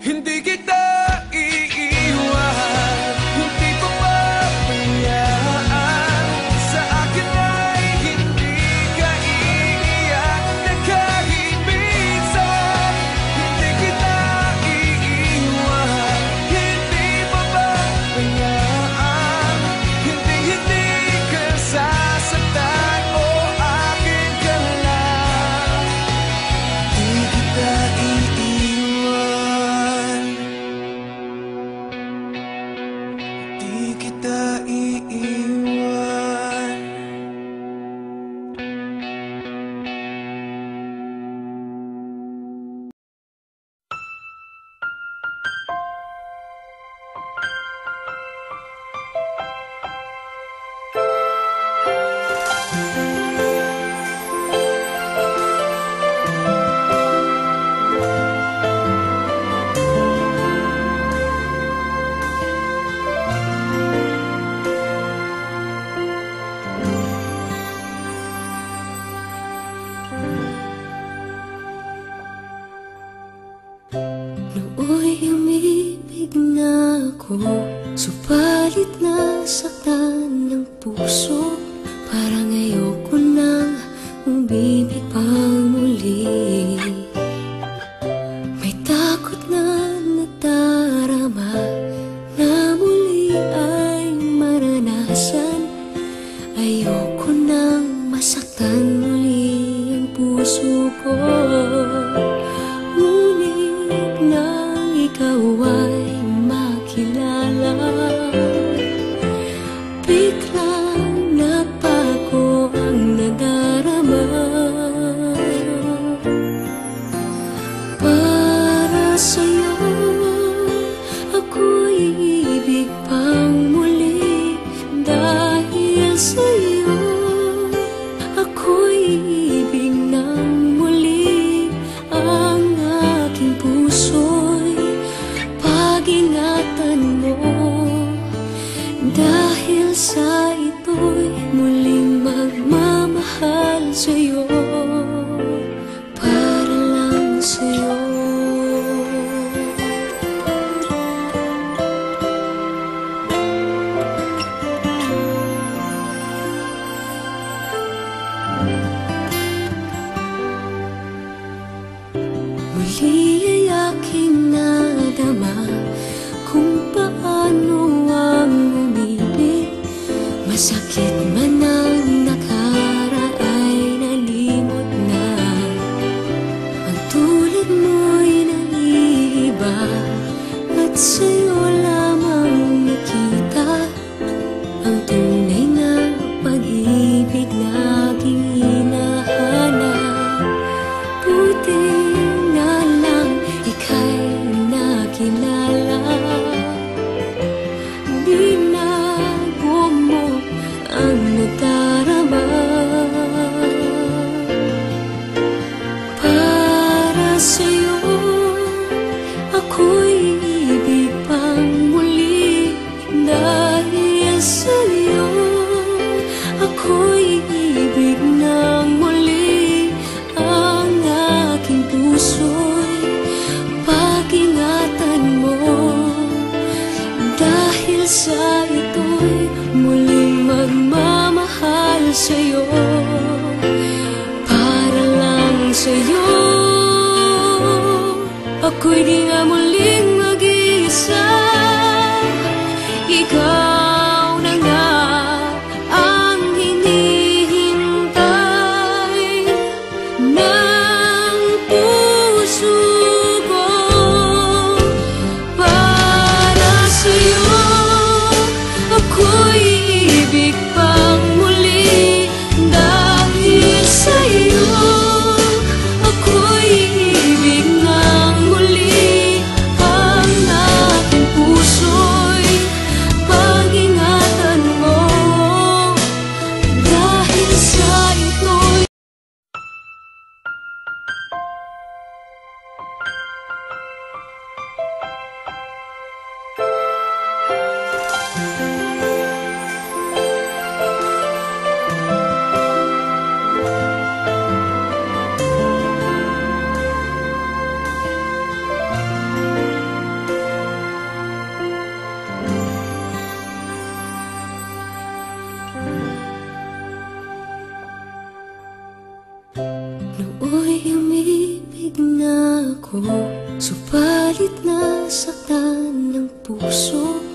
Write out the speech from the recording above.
Hindi kita iiwan, hindi papabayaan. Sa akin ay hindi ka iiyak na kahit minsan. Hindi kita iiwan, hindi papabayaan. Hindi ka sasaktan, o akin ka lang. Di kita iiwan, di kita iiwan. Nooy umibig na ako, subalit nasaktan ng puso. Parang ayoko nang umibig pang muli. May takot na nadarama na muli ay maranasan. Ayoko nang masaktan muli ang puso ko. Ngunit nang ikaw ay makilala, biglang nagbago ang nadarama. Para sa'yo ako'y ibig pang muli. Dahil sa'yo ako'y ibig ng muli. Ang aking puso'y pag-ingatan mo. Dahil sa ito'y muling magmamahal sa'yo, para lang sa'yo. Muli ay aking nadama kung paano ang umibig. Masakit man ang nakaraan ay nalimot na. Ang tulad mo'y naiiba at sa'yo lamang nakita ang tunay na pag-ibig na aking hinahanap. Buti na lang ika'y nakilala. Binago mo ang nadarama. Para sa'yo ako'y ibig pang muli. Dahil sa'yo ako'y ibig ng muli. Ang aking puso'y pag-ingatan mo. Dahil sa ito'y muling magmamahal sa'yo, para lang sa'yo. Ako'y di nga muling mag-iisa. Ikaw na nga ang hinihintay ng puso ko. Para sa'yo ako'y ibig pang muli. Dahil sa'yo ako'y ibig ng muli. ako. Subalit nasaktan ng puso